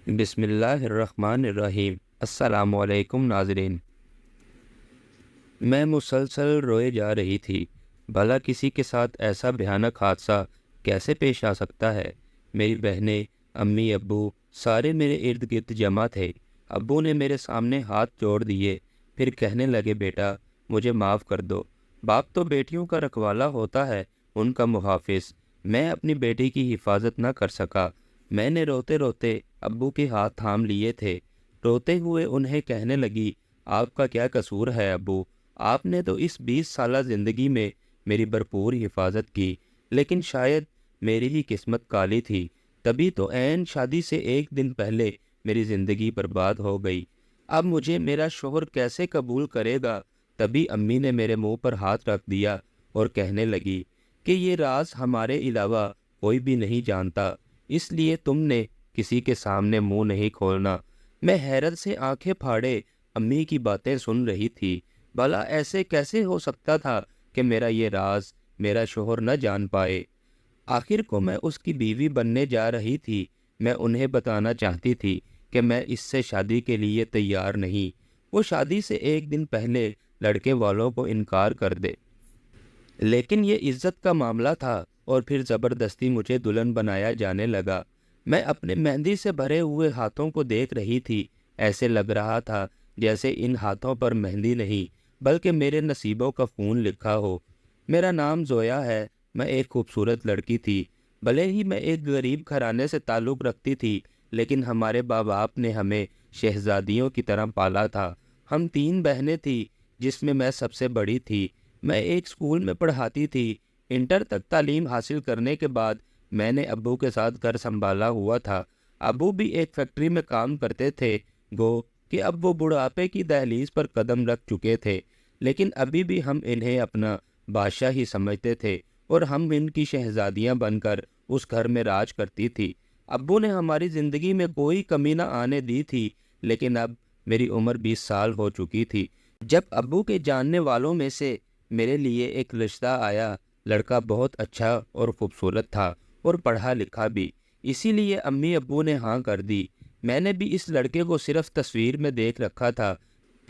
بسم اللہ الرحمن الرحیم۔ السلام علیکم ناظرین۔ میں مسلسل روئے جا رہی تھی۔ بھلا کسی کے ساتھ ایسا بھیانک حادثہ کیسے پیش آ سکتا ہے؟ میری بہنیں، امی ابو سارے میرے ارد گرد جمع تھے۔ ابو نے میرے سامنے ہاتھ جوڑ دیے، پھر کہنے لگے، بیٹا مجھے معاف کر دو۔ باپ تو بیٹیوں کا رکھوالا ہوتا ہے، ان کا محافظ۔ میں اپنی بیٹی کی حفاظت نہ کر سکا۔ میں نے روتے روتے ابو کے ہاتھ تھام لیے تھے۔ روتے ہوئے انہیں کہنے لگی، آپ کا کیا قصور ہے ابو؟ آپ نے تو اس 20 سالہ زندگی میں میری بھرپور حفاظت کی، لیکن شاید میری ہی قسمت کالی تھی، تبھی تو عین شادی سے ایک دن پہلے میری زندگی برباد ہو گئی۔ اب مجھے میرا شوہر کیسے قبول کرے گا؟ تبھی امی نے میرے منہ پر ہاتھ رکھ دیا اور کہنے لگی کہ یہ راز ہمارے علاوہ کوئی بھی نہیں جانتا، اس لیے تم نے کسی کے سامنے منہ نہیں کھولنا۔ میں حیرت سے آنکھیں پھاڑے امی کی باتیں سن رہی تھی۔ بھلا ایسے کیسے ہو سکتا تھا کہ میرا یہ راز میرا شوہر نہ جان پائے؟ آخر کو میں اس کی بیوی بننے جا رہی تھی۔ میں انہیں بتانا چاہتی تھی کہ میں اس سے شادی کے لیے تیار نہیں۔ وہ شادی سے ایک دن پہلے لڑکے والوں کو انکار کر دے، لیکن یہ عزت کا معاملہ تھا اور پھر زبردستی مجھے دلہن بنایا جانے لگا۔ میں اپنے مہندی سے بھرے ہوئے ہاتھوں کو دیکھ رہی تھی۔ ایسے لگ رہا تھا جیسے ان ہاتھوں پر مہندی نہیں بلکہ میرے نصیبوں کا خون لکھا ہو۔ میرا نام زویا ہے۔ میں ایک خوبصورت لڑکی تھی۔ بھلے ہی میں ایک غریب گھرانے سے تعلق رکھتی تھی، لیکن ہمارے ماں باپ نے ہمیں شہزادیوں کی طرح پالا تھا۔ ہم 3 بہنیں تھیں، جس میں سب سے بڑی تھی۔ میں ایک اسکول میں پڑھاتی تھی۔ انٹر تک تعلیم حاصل کرنے کے بعد میں نے ابو کے ساتھ گھر سنبھالا ہوا تھا۔ ابو بھی ایک فیکٹری میں کام کرتے تھے۔ گو کہ اب وہ بڑھاپے کی دہلیز پر قدم رکھ چکے تھے، لیکن ابھی بھی ہم انہیں اپنا بادشاہ ہی سمجھتے تھے اور ہم ان کی شہزادیاں بن کر اس گھر میں راج کرتی تھی۔ ابو نے ہماری زندگی میں کوئی کمی نہ آنے دی تھی، لیکن اب میری عمر 20 سال ہو چکی تھی جب ابو کے جاننے والوں میں سے میرے لیے ایک رشتہ آیا۔ لڑکا بہت اچھا اور خوبصورت تھا اور پڑھا لکھا بھی، اسی لیے امی ابو نے ہاں کر دی۔ میں نے بھی اس لڑکے کو صرف تصویر میں دیکھ رکھا تھا۔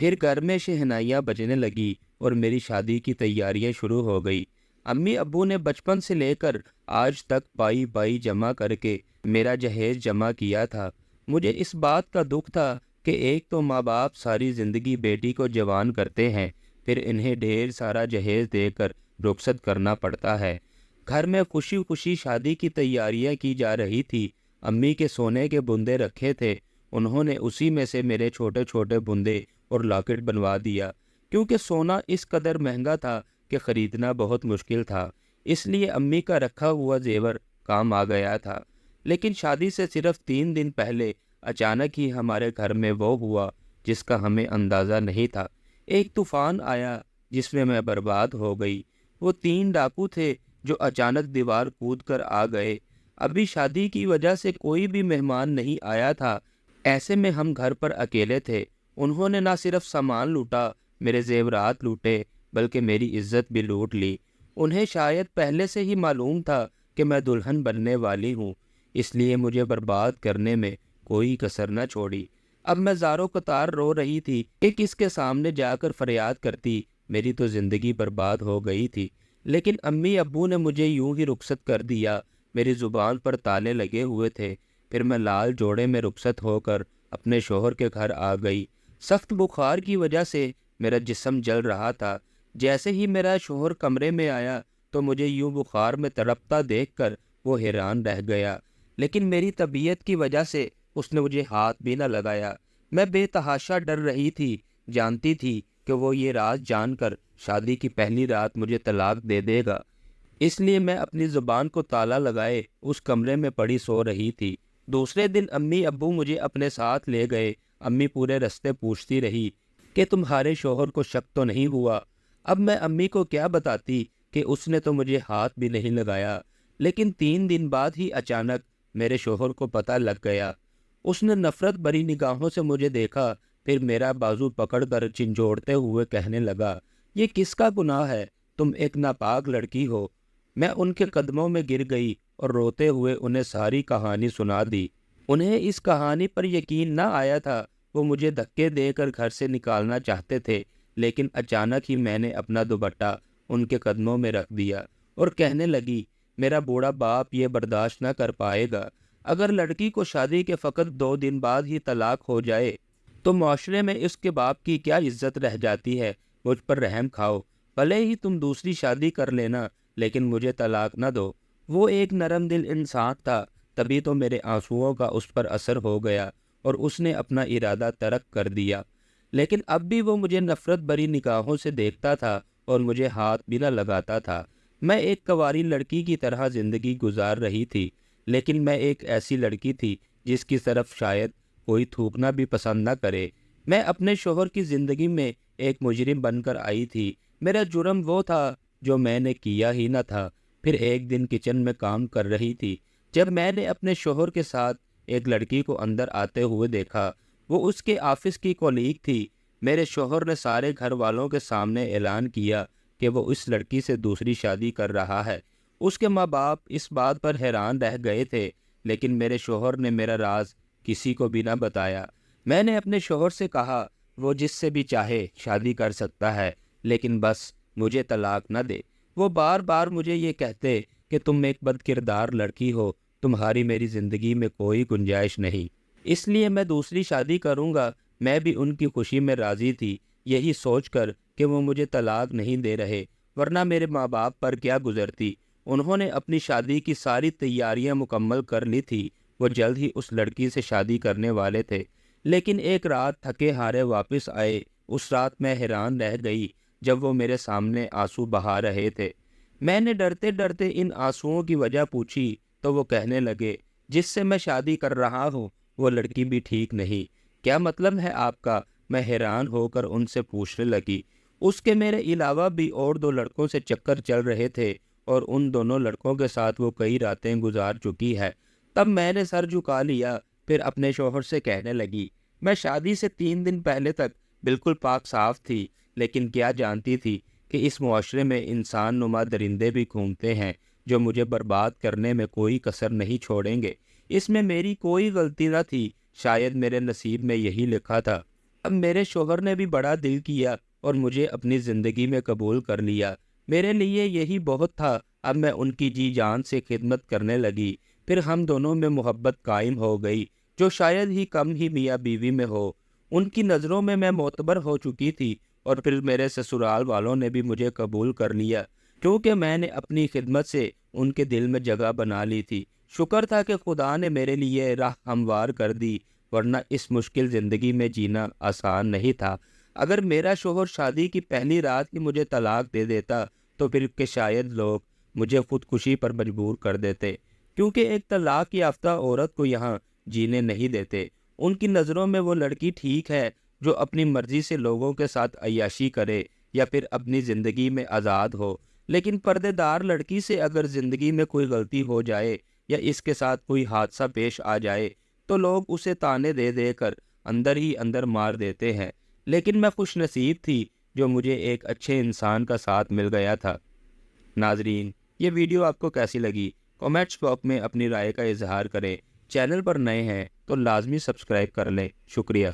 پھر گھر میں شہنائیاں بجنے لگی اور میری شادی کی تیاریاں شروع ہو گئی۔ امی ابو نے بچپن سے لے کر آج تک پائی پائی جمع کر کے میرا جہیز جمع کیا تھا۔ مجھے اس بات کا دکھ تھا کہ ایک تو ماں باپ ساری زندگی بیٹی کو جوان کرتے ہیں، پھر انہیں ڈھیر سارا جہیز دے کر رخصت کرنا پڑتا ہے۔ گھر میں خوشی خوشی شادی کی تیاریاں کی جا رہی تھی۔ امی کے سونے کے بندے رکھے تھے، انہوں نے اسی میں سے میرے چھوٹے چھوٹے بندے اور لاکٹ بنوا دیا، کیونکہ سونا اس قدر مہنگا تھا کہ خریدنا بہت مشکل تھا۔ اس لیے امی کا رکھا ہوا زیور کام آ گیا تھا۔ لیکن شادی سے صرف 3 دن پہلے اچانک ہی ہمارے گھر میں وہ ہوا جس کا ہمیں اندازہ نہیں تھا۔ ایک طوفان آیا جس میں برباد ہو گئی۔ وہ 3 ڈاکو تھے جو اچانک دیوار کود کر آ گئے۔ ابھی شادی کی وجہ سے کوئی بھی مہمان نہیں آیا تھا، ایسے میں ہم گھر پر اکیلے تھے۔ انہوں نے نہ صرف سامان لوٹا، میرے زیورات لوٹے، بلکہ میری عزت بھی لوٹ لی۔ انہیں شاید پہلے سے ہی معلوم تھا کہ میں دلہن بننے والی ہوں، اس لیے مجھے برباد کرنے میں کوئی کسر نہ چھوڑی۔ اب میں زاروں قطار رو رہی تھی کہ کس کے سامنے جا کر فریاد کرتی، میری تو زندگی برباد ہو گئی تھی۔ لیکن امی ابو نے مجھے یوں ہی رخصت کر دیا۔ میری زبان پر تالے لگے ہوئے تھے۔ پھر میں لال جوڑے میں رخصت ہو کر اپنے شوہر کے گھر آ گئی۔ سخت بخار کی وجہ سے میرا جسم جل رہا تھا۔ جیسے ہی میرا شوہر کمرے میں آیا تو مجھے یوں بخار میں تڑپتا دیکھ کر وہ حیران رہ گیا، لیکن میری طبیعت کی وجہ سے اس نے مجھے ہاتھ بھی نہ لگایا۔ میں بے تحاشا ڈر رہی تھی، جانتی تھی کہ وہ یہ راز جان کر شادی کی پہلی رات مجھے طلاق دے دے گا، اس لیے میں اپنی زبان کو تالا لگائے اس کمرے میں پڑی سو رہی تھی۔ دوسرے دن امی ابو مجھے اپنے ساتھ لے گئے۔ امی پورے رستے پوچھتی رہی کہ تمہارے شوہر کو شک تو نہیں ہوا؟ اب میں امی کو کیا بتاتی کہ اس نے تو مجھے ہاتھ بھی نہیں لگایا، لیکن 3 دن بعد ہی اچانک میرے شوہر کو پتہ لگ گیا۔ اس نے نفرت بھری نگاہوں سے مجھے دیکھا، پھر میرا بازو پکڑ کر جھنجھوڑتے ہوئے کہنے لگا، یہ کس کا گناہ ہے؟ تم ایک ناپاک لڑکی ہو۔ میں ان کے قدموں میں گر گئی اور روتے ہوئے انہیں ساری کہانی سنا دی۔ انہیں اس کہانی پر یقین نہ آیا تھا۔ وہ مجھے دھکے دے کر گھر سے نکالنا چاہتے تھے، لیکن اچانک ہی میں نے اپنا دوپٹہ ان کے قدموں میں رکھ دیا اور کہنے لگی، میرا بوڑھا باپ یہ برداشت نہ کر پائے گا۔ اگر لڑکی کو شادی کے فقط 2 دن بعد ہی طلاق ہو جائے تو معاشرے میں اس کے باپ کی کیا عزت رہ جاتی ہے؟ مجھ پر رحم کھاؤ، بھلے ہی تم دوسری شادی کر لینا، لیکن مجھے طلاق نہ دو۔ وہ ایک نرم دل انسان تھا، تبھی تو میرے آنسوؤں کا اس پر اثر ہو گیا اور اس نے اپنا ارادہ ترک کر دیا۔ لیکن اب بھی وہ مجھے نفرت بھری نگاہوں سے دیکھتا تھا اور مجھے ہاتھ بھی نہ لگاتا تھا۔ میں ایک کنواری لڑکی کی طرح زندگی گزار رہی تھی، لیکن میں ایک ایسی لڑکی تھی جس کی طرف شاید کوئی تھوکنا بھی پسند نہ کرے۔ میں اپنے شوہر کی زندگی میں ایک مجرم بن کر آئی تھی۔ میرا جرم وہ تھا جو میں نے کیا ہی نہ تھا۔ پھر ایک دن کچن میں کام کر رہی تھی جب میں نے اپنے شوہر کے ساتھ ایک لڑکی کو اندر آتے ہوئے دیکھا۔ وہ اس کے آفس کی کولیگ تھی۔ میرے شوہر نے سارے گھر والوں کے سامنے اعلان کیا کہ وہ اس لڑکی سے دوسری شادی کر رہا ہے۔ اس کے ماں باپ اس بات پر حیران رہ گئے تھے، لیکن میرے شوہر نے میرا راز کسی کو بھی نہ بتایا۔ میں نے اپنے شوہر سے کہا وہ جس سے بھی چاہے شادی کر سکتا ہے، لیکن بس مجھے طلاق نہ دے۔ وہ بار بار مجھے یہ کہتے کہ تم ایک بد کردار لڑکی ہو، تمہاری میری زندگی میں کوئی گنجائش نہیں، اس لیے میں دوسری شادی کروں گا۔ میں بھی ان کی خوشی میں راضی تھی، یہی سوچ کر کہ وہ مجھے طلاق نہیں دے رہے، ورنہ میرے ماں باپ پر کیا گزرتی۔ انہوں نے اپنی شادی کی ساری تیاریاں مکمل کر لی تھی۔ وہ جلد ہی اس لڑکی سے شادی کرنے والے تھے، لیکن ایک رات تھکے ہارے واپس آئے۔ اس رات میں حیران رہ گئی جب وہ میرے سامنے آنسو بہا رہے تھے۔ میں نے ڈرتے ڈرتے ان آنسوؤں کی وجہ پوچھی تو وہ کہنے لگے، جس سے میں شادی کر رہا ہوں وہ لڑکی بھی ٹھیک نہیں۔ کیا مطلب ہے آپ کا؟ میں حیران ہو کر ان سے پوچھنے لگی۔ اس کے میرے علاوہ بھی اور 2 لڑکوں سے چکر چل رہے تھے اور ان دونوں لڑکوں کے ساتھ وہ کئی راتیں گزار چکی ہے۔ تب میں نے سر جھکا لیا، پھر اپنے شوہر سے کہنے لگی، میں شادی سے 3 دن پہلے تک بالکل پاک صاف تھی، لیکن کیا جانتی تھی کہ اس معاشرے میں انسان نما درندے بھی گھومتے ہیں جو مجھے برباد کرنے میں کوئی کسر نہیں چھوڑیں گے۔ اس میں میری کوئی غلطی نہ تھی، شاید میرے نصیب میں یہی لکھا تھا۔ اب میرے شوہر نے بھی بڑا دل کیا اور مجھے اپنی زندگی میں قبول کر لیا۔ میرے لیے یہی بہت تھا۔ اب میں ان کی جی جان سے خدمت کرنے لگی۔ پھر ہم دونوں میں محبت قائم ہو گئی، جو شاید ہی کم ہی میاں بیوی میں ہو۔ ان کی نظروں میں معتبر ہو چکی تھی اور پھر میرے سسرال والوں نے بھی مجھے قبول کر لیا، کیونکہ میں نے اپنی خدمت سے ان کے دل میں جگہ بنا لی تھی۔ شکر تھا کہ خدا نے میرے لیے راہ ہموار کر دی، ورنہ اس مشکل زندگی میں جینا آسان نہیں تھا۔ اگر میرا شوہر شادی کی پہلی رات ہی مجھے طلاق دے دیتا تو پھر کہ شاید لوگ مجھے خودکشی پر مجبور کر دیتے، کیونکہ ایک طلاق یافتہ عورت کو یہاں جینے نہیں دیتے۔ ان کی نظروں میں وہ لڑکی ٹھیک ہے جو اپنی مرضی سے لوگوں کے ساتھ عیاشی کرے یا پھر اپنی زندگی میں آزاد ہو، لیکن پردے دار لڑکی سے اگر زندگی میں کوئی غلطی ہو جائے یا اس کے ساتھ کوئی حادثہ پیش آ جائے تو لوگ اسے تانے دے دے کر اندر ہی اندر مار دیتے ہیں۔ لیکن میں خوش نصیب تھی جو مجھے ایک اچھے انسان کا ساتھ مل گیا تھا۔ ناظرین، یہ ویڈیو آپ کو کیسی لگی؟ کمنٹس باکس میں اپنی رائے کا اظہار کریں۔ چینل پر نئے ہیں تو لازمی سبسکرائب کر لیں۔ شکریہ۔